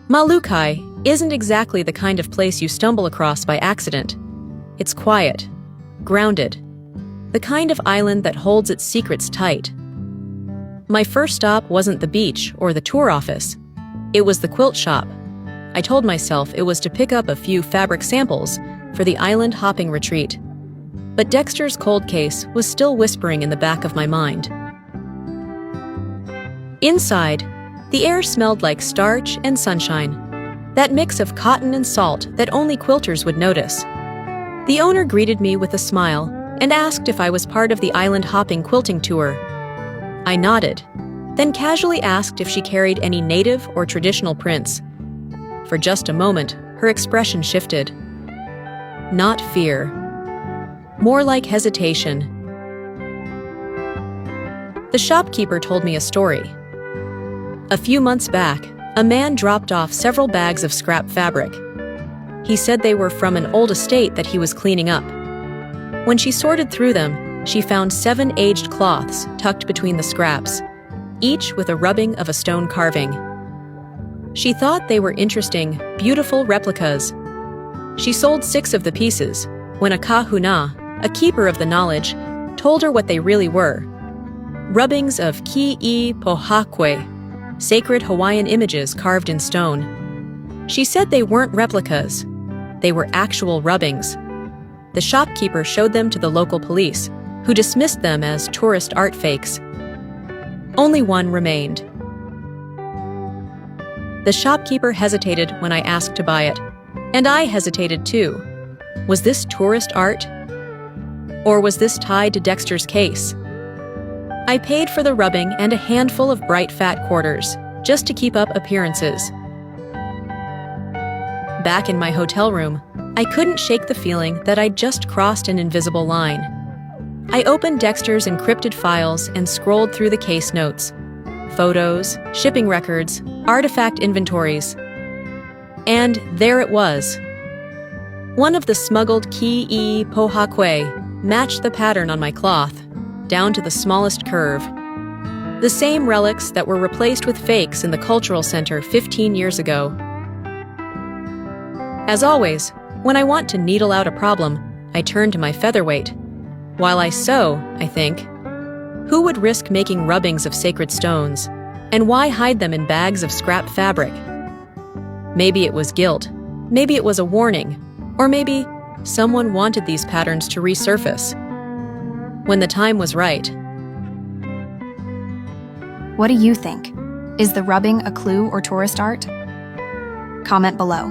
Molokai isn't exactly the kind of place you stumble across by accident. It's quiet, grounded, the kind of island that holds its secrets tight. My first stop wasn't the beach or the tour office. It was the quilt shop. I told myself it was to pick up a few fabric samples for the island hopping retreat. But Dexter's cold case was still whispering in the back of my mind. Inside, the air smelled like starch and sunshine, that mix of cotton and salt that only quilters would notice. The owner greeted me with a smile and asked if I was part of the island hopping quilting tour. I nodded, then casually asked if she carried any native or traditional prints. For just a moment, her expression shifted. Not fear. More like hesitation. The shopkeeper told me a story. A few months back, a man dropped off several bags of scrap fabric. He said they were from an old estate that he was cleaning up. When she sorted through them, she found 7 aged cloths tucked between the scraps, each with a rubbing of a stone carving. She thought they were interesting, beautiful replicas. She sold 6 of the pieces when a kahuna, a keeper of the knowledge, told her what they really were. Rubbings of ki'i pohakwe, sacred Hawaiian images carved in stone. She said they weren't replicas. They were actual rubbings. The shopkeeper showed them to the local police, who dismissed them as tourist art fakes. Only one remained. The shopkeeper hesitated when I asked to buy it, and I hesitated too. Was this tourist art? Or was this tied to Dexter's case? I paid for the rubbing and a handful of bright fat quarters, just to keep up appearances. Back in my hotel room, I couldn't shake the feeling that I'd just crossed an invisible line. I opened Dexter's encrypted files and scrolled through the case notes. Photos, shipping records, artifact inventories. And there it was. One of the smuggled ki'i pohakwe matched the pattern on my cloth, down to the smallest curve. The same relics that were replaced with fakes in the cultural center 15 years ago. As always, when I want to needle out a problem, I turn to my featherweight. While I sew, I think, who would risk making rubbings of sacred stones, and why hide them in bags of scrap fabric? Maybe it was guilt, maybe it was a warning, or maybe someone wanted these patterns to resurface. When the time was right. What do you think? Is the rubbing a clue or tourist art? Comment below.